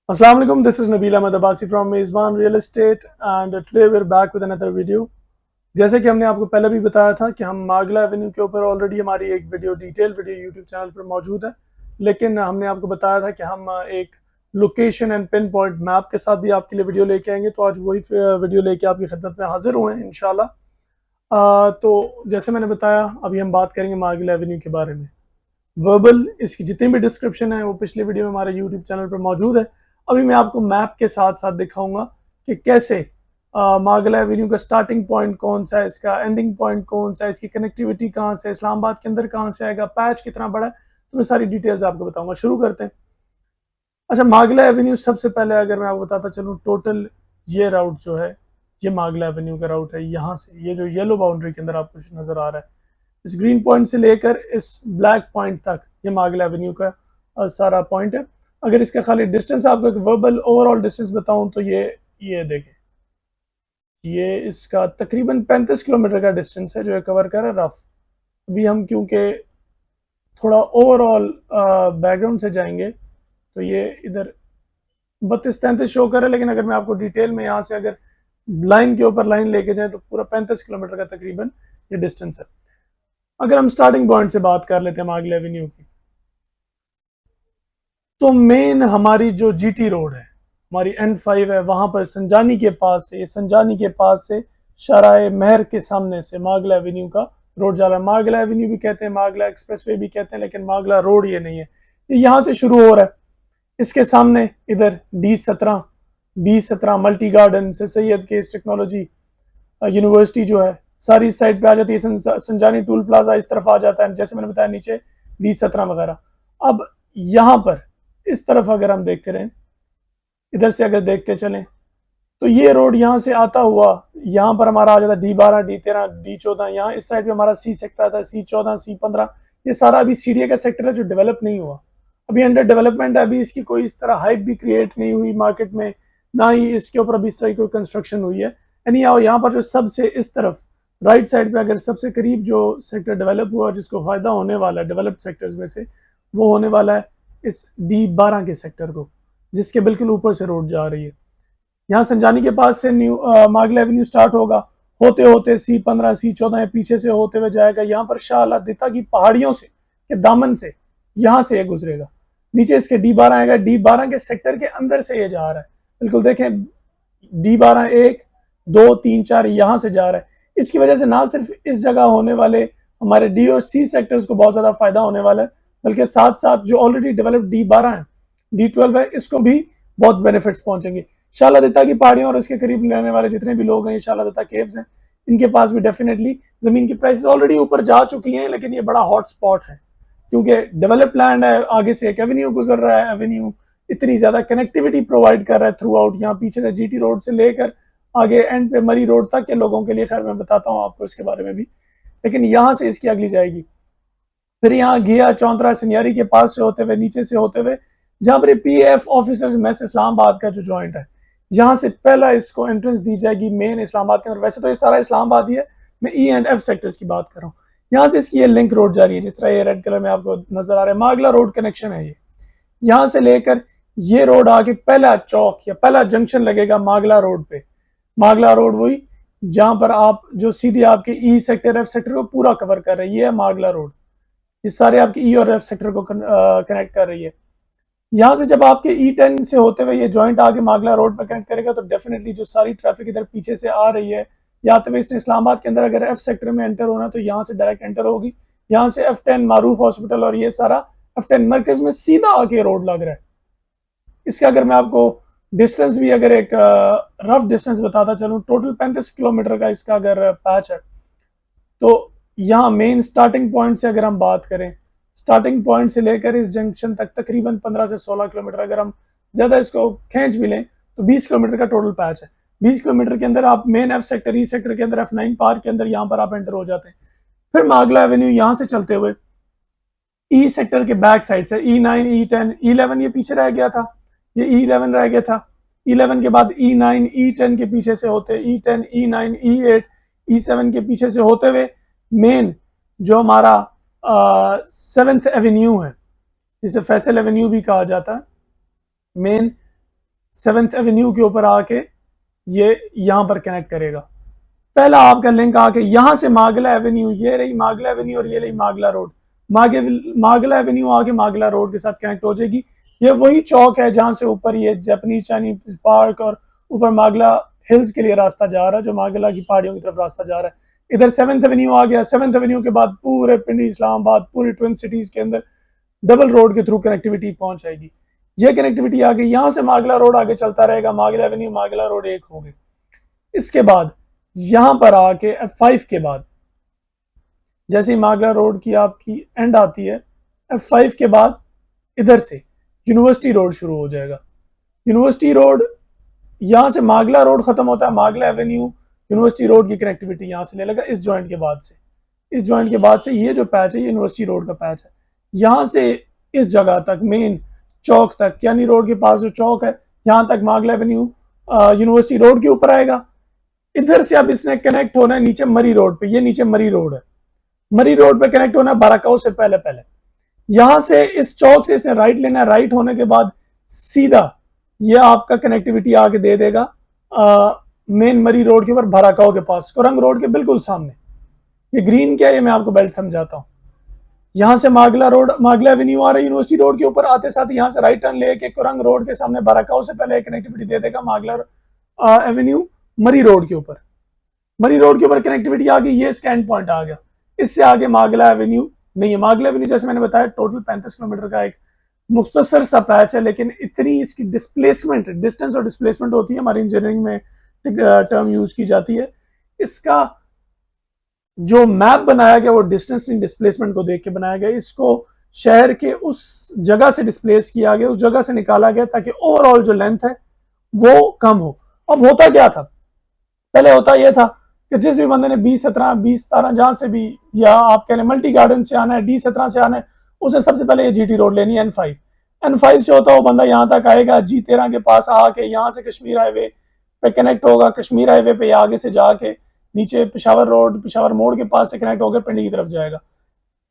Assalamu alaikum. This is Nabil Ahmed Abbasi from Mezban Real Estate and today we're back with another video. जैसे कि हमने आपको पहले भी बताया था कि हम मागला एवेन्यू के ऊपर ऑलरेडी हमारी एक डिटेल वीडियो यूट्यूब चैनल पर मौजूद है, लेकिन हमने आपको बताया था कि हम एक location and pin point map के साथ भी आपके लिए वीडियो लेके आएंगे। तो आज वही वीडियो लेके आपकी खिदमत में हाजिर हुए हैं इंशाल्लाह। तो जैसे मैंने बताया, अभी हम बात करेंगे मागला एवेन्यू के बारे में। वर्बल इसकी जितनी भी डिस्क्रिप्शन है वो पिछले वीडियो में हमारे यूट्यूब चैनल पर मौजूद है। अभी मैं आपको मैप के साथ साथ दिखाऊंगा कि कैसे मागला एवेन्यू का स्टार्टिंग पॉइंट कौन सा है, इसका एंडिंग पॉइंट कौन सा है, इसकी कनेक्टिविटी कहाँ से, इस्लामाबाद के अंदर कहाँ से आएगा, पैच कितना बड़ा है, तो मैं सारी डिटेल्स आपको बताऊंगा। शुरू करते हैं। अच्छा, मागला एवेन्यू सबसे पहले अगर मैं आपको बताता चलूँ, टोटल ये राउट जो है ये मागला एवेन्यू का राउट है। यहाँ से ये जो येलो बाउंड्री के अंदर आपको नजर आ रहा है, इस ग्रीन पॉइंट से लेकर इस ब्लैक पॉइंट तक ये मागला एवेन्यू का सारा पॉइंट है। अगर इसका खाली डिस्टेंस आपको एक वर्बल ओवरऑल डिस्टेंस बताऊं तो ये देखें, ये इसका तकरीबन 35 किलोमीटर का डिस्टेंस है जो ये कवर कर रहा है रफ। अभी हम क्योंकि थोड़ा ओवरऑल बैकग्राउंड से जाएंगे तो ये इधर 32-33 शो कर रहा है, लेकिन अगर मैं आपको डिटेल में यहाँ से अगर लाइन के ऊपर लाइन लेके जाए तो पूरा 35 किलोमीटर का तकरीबन ये डिस्टेंस है। अगर हम स्टार्टिंग पॉइंट से बात कर लेते हैं मागला एवेन्यू की, तो मेन हमारी जो जीटी रोड है, हमारी N5 है, वहां पर संजानी के पास से, ये संजानी के पास से शराय महर के सामने से मागला एवेन्यू का रोड जा रहा है। मागला एवेन्यू भी कहते हैं, मागला एक्सप्रेसवे भी कहते हैं, लेकिन मागला रोड ये नहीं है। ये यहाँ से शुरू हो रहा है। इसके सामने इधर B17 मल्टी गार्डन से सैयद केस टेक्नोलॉजी यूनिवर्सिटी जो है सारी साइड पे आ जाती है। संजानी टूल प्लाजा इस तरफ आ जाता है, जैसे मैंने बताया नीचे D17 वगैरह। अब यहाँ पर इस तरफ अगर हम देखते रहें, इधर से अगर देखते चलें तो ये रोड यहाँ से आता हुआ यहाँ पर हमारा आ जाता है D12, D13, D14। यहाँ इस साइड पे हमारा C सेक्टर आता है, C14, C15। ये सारा अभी सीडीए का सेक्टर है जो डेवलप नहीं हुआ, अभी अंडर डेवलपमेंट है। अभी इसकी कोई इस तरह हाइप भी क्रिएट नहीं हुई मार्केट में, ना ही इसके ऊपर अभी इस तरह की कोई कंस्ट्रक्शन हुई है। यानी यहाँ पर जो सबसे इस तरफ राइट साइड पे अगर सबसे करीब जो सेक्टर डेवलप हुआ जिसको फायदा होने वाला है डेवलप्ड सेक्टर्स में से, वो होने वाला है इस D12 के सेक्टर को, जिसके बिल्कुल ऊपर से रोड जा रही है। यहाँ संजानी के पास से न्यू मागला एवेन्यू स्टार्ट होगा, होते होते C15, C14 पीछे से होते हुए जाएगा। यहाँ पर शाह अलादीता की पहाड़ियों से के दामन से यहाँ से ये गुजरेगा, नीचे इसके D12 आएगा। D12 के सेक्टर के अंदर से ये जा रहा है, बिल्कुल देखें D12 1 2 3 4 यहाँ से जा रहा है। इसकी वजह से ना सिर्फ इस जगह होने वाले हमारे डी और सी सेक्टर्स को बहुत ज्यादा फायदा होने वाला है, बल्कि साथ साथ जो ऑलरेडी डेवलप्ड D12 है, D12 है, इसको भी बहुत बेनिफिट्स पहुंचेंगे। शाह अलादीता की पहाड़ियों और इसके करीब रहने वाले जितने भी लोग हैं, शाह अलादीता केव्स हैं, इनके पास भी डेफिनेटली जमीन की प्राइसेस ऑलरेडी ऊपर जा चुकी हैं, लेकिन ये बड़ा हॉट स्पॉट है क्योंकि डेवलप्ड लैंड है। आगे से एक एवेन्यू गुजर रहा है, एवेन्यू इतनी ज्यादा कनेक्टिविटी प्रोवाइड कर रहा है थ्रू आउट, यहाँ पीछे से जीटी रोड से लेकर आगे एंड पे मरी रोड तक के लोगों के लिए। खैर मैं बताता हूँ आपको इसके बारे में भी, लेकिन यहाँ से इसकी अगली जाएगी, फिर यहाँ घिया चौंतरा सिनियारी के पास से होते हुए नीचे से होते हुए जहां पर PF ऑफिसर्स मेस इस्लामाबाद का जो जॉइंट है, यहाँ से पहला इसको एंट्रेंस दी जाएगी मेन इस्लामाबाद के अंदर। वैसे तो ये सारा इस्लामाबाद ही है, मैं E एंड F सेक्टर्स की बात कर रहा हूँ। यहाँ से इसकी ये लिंक रोड जा रही है, जिस तरह ये रेड कलर में आपको नजर आ रहा है, मागला रोड कनेक्शन है ये। यहाँ से लेकर ये रोड आके पहला चौक या पहला जंक्शन लगेगा मागला रोड पे। मागला रोड वही जहां पर आप जो सीधी आपके E सेक्टर F सेक्टर को पूरा कवर कर रही है मागला रोड, ये सारे आपके E और F सेक्टर को कनेक्ट कर रही है। यहाँ से जब आपके E10 से होते हुए ये जॉइंट आगे मागला रोड पर कनेक्ट करेगा तो डेफिनेटली जो सारी ट्रैफिक इधर पीछे से आ रही है या आते हुए इसने इस्लामाबाद के अंदर अगर F सेक्टर में एंटर होना तो यहाँ से डायरेक्ट एंटर होगी। यहाँ से F10 मारूफ हॉस्पिटल और ये सारा F10 मरकज में सीधा आके रोड लग रहा है। इसका अगर मैं आपको डिस्टेंस भी अगर एक रफ डिस्टेंस बताता चलूँ, टोटल 35 किलोमीटर का इसका अगर पैच है, तो यहाँ मेन स्टार्टिंग पॉइंट से अगर हम बात करें, स्टार्टिंग पॉइंट से लेकर इस जंक्शन तक तकरीबन 15 से 16 किलोमीटर, अगर हम ज्यादा इसको खींच भी लें तो 20 किलोमीटर का टोटल पैच है। 20 किलोमीटर के अंदर आप main F sector E sector के अंदर F9 पार्क के अंदर यहाँ पर आप एंटर हो जाते हैं। फिर मागला एवेन्यू यहाँ से चलते हुए E सेक्टर के बैक साइड से E9, E10, E11 ये पीछे रह गया था, ये E11 रह गया था। E11 के बाद E9, E10 के पीछे से होते E10, E9, E8, E7 के पीछे से होते हुए मेन जो हमारा 7th एवेन्यू है, जिसे फैसल एवेन्यू भी कहा जाता है, मेन 7th एवेन्यू के ऊपर आके ये यहाँ पर कनेक्ट करेगा। पहला आपका लिंक आके यहाँ से मागला एवेन्यू, ये रही मागला एवेन्यू और ये रही मागला रोड, मागला एवेन्यू आके मागला रोड के साथ कनेक्ट हो जाएगी। ये वही चौक है जहाँ से ऊपर ये जापानीज चाइनीज पार्क और ऊपर मागला हिल्स के लिए रास्ता जा रहा है, जो मागला की पहाड़ियों की तरफ रास्ता जा रहा है। इधर 7th एवेन्यू आ गया। 7th एवेन्यू के बाद पूरे पिंडी, इस्लामाबाद, पूरी ट्विन सिटीज के अंदर डबल रोड के थ्रू कनेक्टिविटी पहुंच जाएगी। ये कनेक्टिविटी आ गई। यहाँ से मागला रोड आगे चलता रहेगा, मागला एवेन्यू मागला रोड एक हो गई। इसके बाद यहाँ पर आके F5 के बाद जैसे ही मागला रोड की आपकी एंड आती है, F5 के बाद इधर से यूनिवर्सिटी रोड शुरू हो जाएगा। यूनिवर्सिटी रोड, यहाँ से मागला रोड खत्म होता है, मागला एवेन्यू यूनिवर्सिटी रोड की कनेक्टिविटी यहाँ से ले लेगा इस जॉइंट के बाद से। इस जॉइंट के बाद से ये जो पैच है ये यूनिवर्सिटी रोड का पैच है। यहाँ से इस जगह तक मेन चौक तक, यानी रोड के पास जो चौक है, यहाँ तक मागला एवेन्यू यूनिवर्सिटी रोड के ऊपर आएगा। इधर से अब इसने कनेक्ट होना है नीचे मरी रोड पे। ये नीचे मरी रोड है, मरी रोड पे कनेक्ट होना है बाराकाऊ से पहले पहले। यहां से इस चौक से इसने राइट लेना है, राइट होने के बाद सीधा ये आपका कनेक्टिविटी आके दे देगा मेन मरी रोड के ऊपर बाराकाऊ के पास, कोरंग रोड के बिल्कुल सामने। ये ग्रीन क्या है ये मैं आपको बेल्ट समझाता हूँ। यहां से मागला रोड, मागला एवेन्यू आ रही है यूनिवर्सिटी रोड के ऊपर, आते साथ यहां से राइट टर्न लेके कोरंग रोड के सामने बाराकाऊ से पहले कनेक्टिविटी दे देगा मागला एवेन्यू मरी रोड के ऊपर। मरी रोड के ऊपर कनेक्टिविटी आ गई, ये इसका एंड पॉइंट आ गया। इससे आगे मागला एवेन्यू नहीं है। मागला एवेन्यू जैसे मैंने बताया टोटल 35 किलोमीटर का एक मुख्तसर सा पैच है, लेकिन इतनी इसकी डिस्प्लेसमेंट, डिस्टेंस और डिस्प्लेसमेंट होती है, हमारी इंजीनियरिंग में टर्म यूज की जाती है। इसका जो मैप बनाया गया वो डिस्टेंस नहीं डिस्प्लेसमेंट को देख के बनाया गया। इसको शहर के उस जगह से डिस्प्लेस किया गया, उस जगह से निकाला गया ताकि ओवरऑल जो लेंथ है वो कम हो। अब होता क्या था, पहले होता यह था कि जिस भी बंदे ने 20-17 जहां से भी, या आप कह रहे मल्टी गार्डन से आना है, D17 से आना है, उसे सबसे पहले ये GT रोड लेनी है। N5 से होता वो बंदा यहाँ तक आएगा, G13 के पास आके यहाँ से कश्मीर हाईवे पे कनेक्ट होगा, कश्मीर हाईवे पे आगे से जाके नीचे पेशावर रोड, पेशावर मोड़ के पास से कनेक्ट होकर पिंडी की तरफ जाएगा।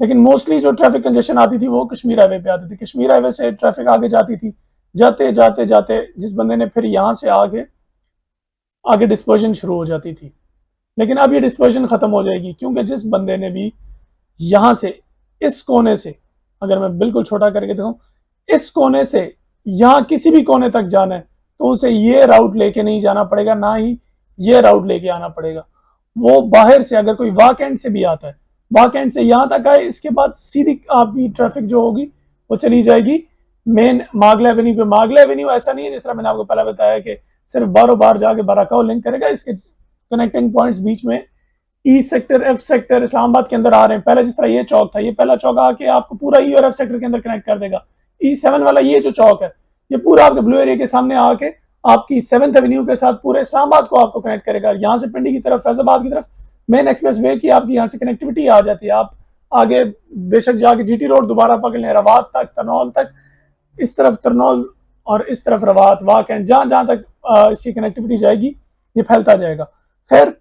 लेकिन मोस्टली जो ट्रैफिक कंजेशन आती थी वो कश्मीर हाईवे पे आती थी। कश्मीर हाईवे से ट्रैफिक आगे जाती थी, जाते जाते जाते जिस बंदे ने फिर यहाँ से आगे डिस्पर्जन शुरू हो जाती थी। लेकिन अब ये डिस्पर्जन खत्म हो जाएगी, क्योंकि जिस बंदे ने भी यहाँ से इस कोने से, अगर मैं बिल्कुल छोटा करके दिखाऊं, इस कोने से यहाँ किसी भी कोने तक जाना है तो उसे ये राउट लेके नहीं जाना पड़ेगा, ना ही ये राउट लेके आना पड़ेगा। वो बाहर से अगर कोई वाक एंड से भी आता है, वाक एंड से यहाँ तक आए, इसके बाद सीधी आपकी ट्रैफिक जो होगी वो चली जाएगी मेन मागला एवेन्यू पे। मागला एवेन्यू ऐसा नहीं है जिस तरह मैंने आपको पहले बताया कि सिर्फ बारों बार जाके बाराकाऊ लिंक करेगा। इसके कनेक्टिंग पॉइंट्स बीच में E sector, F sector, Islamabad के अंदर आ रहे हैं। पहले जिस तरह ये चौक था, ये पहला चौक आके आपको पूरा ई और एफ सेक्टर के अंदर कनेक्ट कर देगा। E7 वाला ये जो चौक है, ये पूरा आपके ब्लू एरिया के सामने आके आपकी 7th एवेन्यू के साथ पूरे इस्लामाबाद को आपको कनेक्ट करेगा। यहाँ से पिंडी की तरफ, फैजाबाद की तरफ मेन एक्सप्रेस वे की आपकी यहाँ से कनेक्टिविटी आ जाती है। आप आगे बेशक जाके GT रोड दोबारा पकड़ लें, रवात तक, तरनौल तक, इस तरफ तरनौल और इस तरफ रवात, वाक एंड, जहां जहां तक इसकी कनेक्टिविटी जाएगी ये फैलता जाएगा। खैर,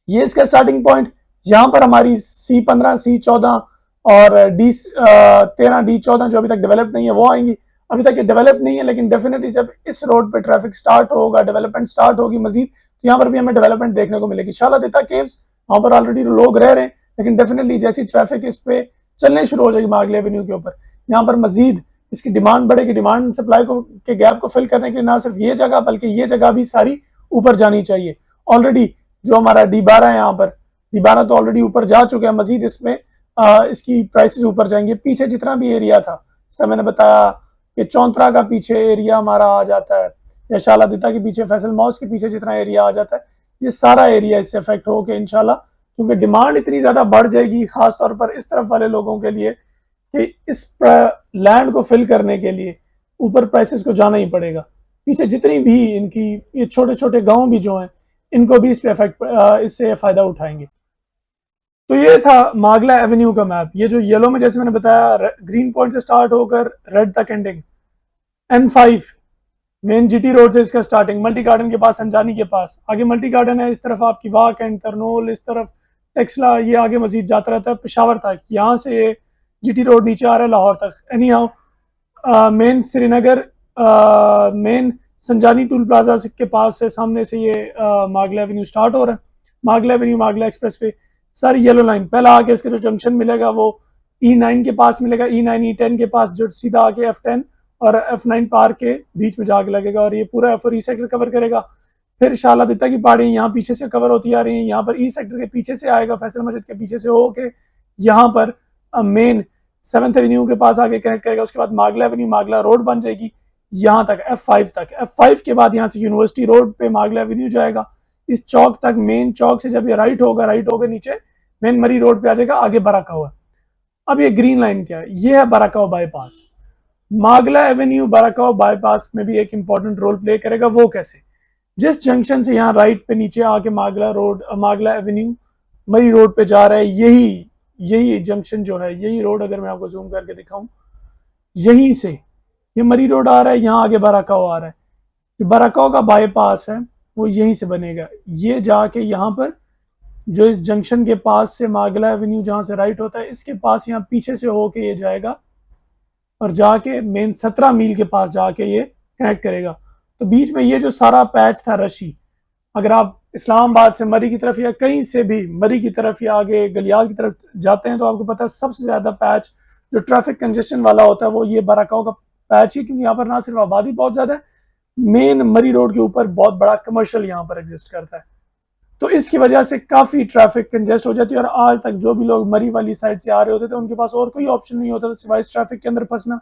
ये इसका स्टार्टिंग पॉइंट। यहाँ पर हमारी C15, C14 और D13, D14 जो अभी तक डेवलप नहीं है वो आएंगी। अभी तक ये डेवलप नहीं है, लेकिन डेफिनेटली जब इस रोड पे ट्रैफिक स्टार्ट होगा, डेवलपमेंट स्टार्ट होगी मजीद, तो यहाँ पर भी हमें डेवलपमेंट देखने को मिलेगी। शालादिता केव्स, वहां पर ऑलरेडी लोग रह रहे हैं, लेकिन डेफिनेटली जैसी ट्रैफिक इस पे चलने शुरू हो जाएगी मागले एवेन्यू के ऊपर, यहाँ पर मजीद इसकी डिमांड बढ़ेगी। डिमांड सप्लाई को के गैप को फिल करने के लिए ना सिर्फ ये जगह बल्कि ये जगह भी सारी ऊपर जानी चाहिए। ऑलरेडी जो हमारा D12 है, यहाँ पर D12 तो ऑलरेडी ऊपर जा चुके हैं, मजीद इसमें इसकी प्राइसेस ऊपर जाएंगे। पीछे जितना भी एरिया था, इस तरह मैंने बताया कि चौंतरा का पीछे एरिया हमारा आ जाता है, या शालादिता के पीछे, फैसल मॉस्क के पीछे जितना एरिया आ जाता है, ये सारा एरिया इससे अफेक्ट हो के इंशाल्लाह, क्योंकि डिमांड इतनी ज्यादा बढ़ जाएगी खासतौर पर इस तरफ वाले लोगों के लिए कि इस लैंड को फिल करने के लिए ऊपर प्राइसेस को जाना ही पड़ेगा। पीछे जितनी भी इनकी ये छोटे छोटे गांव भी जो हैं, इनको भी इस पे इससे फायदा उठाएंगे। तो ये था मागला एवेन्यू का मैप। ये जो येलो में जैसे मैंने बताया, ग्रीन पॉइंट से स्टार्ट होकर रेड तक ending, N5 main GT road से इसका स्टार्टिंग, मल्टी गार्डन के पास, संजानी के पास, आगे मल्टी गार्डन है, इस तरफ आपकी वाक एंड, तरनोल, इस तरफ टेक्सला, ये आगे मजीद जाता रहता है पेशावर तक। यहाँ से GT रोड नीचे आ रहा है लाहौर तक। Any how main संजानी toll plaza के पास से सामने से ये मागला एवेन्यू स्टार्ट हो रहा है। मागला एवेन्यू मागला express way, sir yellow line पहला आके इसका जो जंक्शन मिलेगा वो E9 के पास मिलेगा, E9 E10 के पास, जो सीधा आके F10 और F9 पार के बीच में जाके लगेगा और ये पूरा F और E सेक्टर कवर करेगा। फिर शाला दित्ता की पहाड़ी यहाँ पीछे से कवर होती आ रही है, यहाँ पर E सेक्टर के पीछे से आएगा, फैसल मस्जिद के पीछे से होके यहाँ पर मेन 7th एवेन्यू के पास आके कनेक्ट करेगा। उसके बाद मागला एवेन्यू मागला रोड बन जाएगी यहाँ तक F5 तक। F5 के बाद यहाँ से यूनिवर्सिटी रोड पे मागला एवेन्यू जाएगा इस चौक तक। मेन चौक से जब ये राइट होगा नीचे मेन मरी रोड पे आ जाएगा, आगे बराकाव है। अब ये ग्रीन लाइन क्या है, ये है बराकाव बाईपास। मागला एवेन्यू बराकाव बाईपास में भी एक इंपॉर्टेंट रोल प्ले करेगा। वो कैसे, जिस जंक्शन से यहाँ राइट पे नीचे आके मागला एवेन्यू मरी रोड पे जा रहा है, यही जंक्शन जो है, यही रोड अगर मैं आपको जूम करके दिखाऊं, यहीं से ये मरी रोड आ रहा है, यहाँ आगे बराकाव आ रहा है। जो बराकाव का बाईपास है वो यहीं से बनेगा, ये जाके यहाँ पर जो इस जंक्शन के पास से मागला एवेन्यू जहां से राइट होता है, इसके पास यहाँ पीछे से होके ये जाएगा और जाके मेन 17 मील के पास जाके ये कनेक्ट करेगा। तो बीच में ये जो सारा पैच था रशी, अगर आप इस्लामाबाद से मरी की तरफ या कहीं से भी मरी की तरफ या आगे गलियाल की तरफ जाते हैं तो आपको पता है सबसे ज्यादा पैच जो ट्रैफिक कंजेशन वाला होता है वो ये बराकाव का पैच ही, क्योंकि यहाँ पर ना सिर्फ आबादी बहुत ज्यादा है, मेन मरी रोड के ऊपर बहुत बड़ा कमर्शियल यहाँ पर एग्जिस्ट करता है। तो इसकी वजह से काफी ट्रैफिक कंजेस्ट हो जाती है और आज तक जो भी लोग मरी वाली साइड से आ रहे होते थे उनके पास और कोई ऑप्शन नहीं होता था सिवाय ट्रैफिक के अंदर फंसना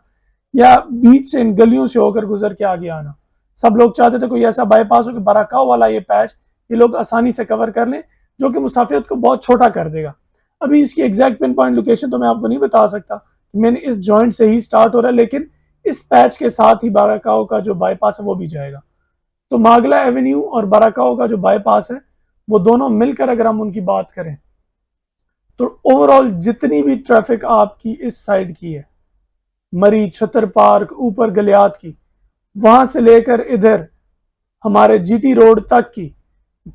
या बीच से इन गलियों से होकर गुजर के आगे आना। सब लोग चाहते थे कोई ऐसा बाईपास हो कि बराकाव वाला ये पैच ये लोग आसानी से कवर कर लें, जो कि मुसाफियत को बहुत छोटा कर देगा। अभी इसकी एग्जैक्ट पिन पॉइंट लोकेशन तो मैं आपको नहीं बता सकता, मैंने इस जॉइंट से ही स्टार्ट हो रहा है, लेकिन इस पैच के साथ ही बराकाव का जो बाईपास है वो भी जाएगा। तो मागला एवेन्यू और बराकाव का जो बाईपास है वो दोनों मिलकर अगर हम उनकी बात करें तो ओवरऑल जितनी भी ट्रैफिक आपकी इस साइड की है, मरी छतर पार्क ऊपर गलियात की, वहां से लेकर इधर हमारे जीटी रोड तक की,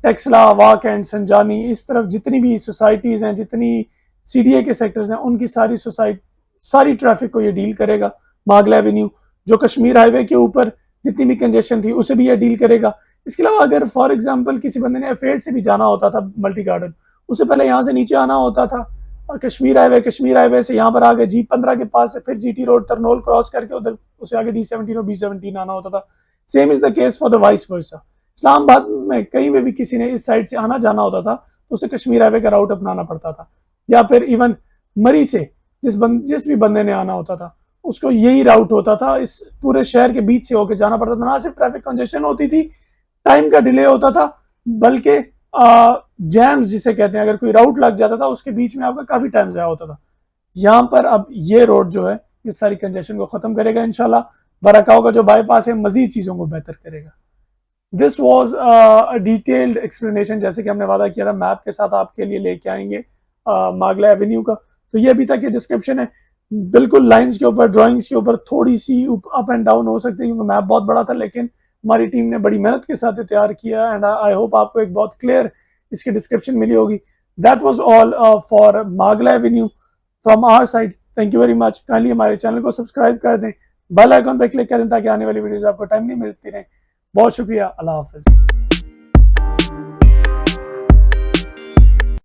टेक्सला वाक एंड संजानी, इस तरफ जितनी भी सोसाइटीज हैं, जितनी सीडीए के सेक्टर्स हैं, उनकी सारी ट्रैफिक को ये डील करेगा। मागला एवेन्यू जो कश्मीर हाईवे के ऊपर जितनी भी कंजेशन थी उसे भी ये डील करेगा। इसके अलावा अगर फॉर एग्जांपल किसी बंदे ने F8 से भी जाना होता था मल्टी गार्डन, उसे पहले यहाँ से नीचे आना होता था और कश्मीर हाईवे से यहाँ पर आगे G15 के पास से फिर जीटी रोड तरनोल क्रॉस करके उधर उसे आगे D17 और B17 आना होता था। Same is the case for the vice versa. Islamabad में कहीं में भी किसी ने इस साइड से आना जाना होता था तो उसे कश्मीर हाईवे का राउट अपनाना पड़ता था, या फिर इवन मरी से जिस भी बंदे ने आना होता था उसको यही राउट होता था, इस पूरे शहर के बीच से होकर जाना पड़ता था। ना सिर्फ ट्रैफिक कंजेशन होती थी, टाइम का डिले होता था, बल्कि जैम्स जिसे कहते हैं, अगर कोई राउट लग जाता था उसके बीच में आपका काफी टाइम ज़ाया होता था। यहाँ पर अब ये रोड जो है इस सारी कंजेशन को खत्म करेगा इंशाल्लाह। बराकाव का जो बाईपास है मजीद चीजों को बेहतर करेगा। This was a detailed explanation, जैसे कि हमने वादा किया था मैप के साथ आपके लिए लेके आएंगे मागला एवेन्यू का। तो ये अभी तक ये डिस्क्रिप्शन है, बिल्कुल लाइंस के ऊपर ड्राइंग्स के ऊपर थोड़ी सी अप एंड डाउन हो सकती है क्योंकि मैप बहुत बड़ा था, लेकिन हमारी टीम ने बड़ी मेहनत के साथ तैयार किया एंड आई होप आपको एक बहुत क्लियर इसकी डिस्क्रिप्शन मिली होगी। दैट वाज ऑल फॉर मागला avenue from our side. Thank you very much. Kindly हमारे चैनल को सब्सक्राइब कर दें, बेल आइकन पर क्लिक करें ताकि आने वाली वीडियोस आपको टाइम नहीं मिलती रहे। बहुत शुक्रिया, अल्लाह हाफिज।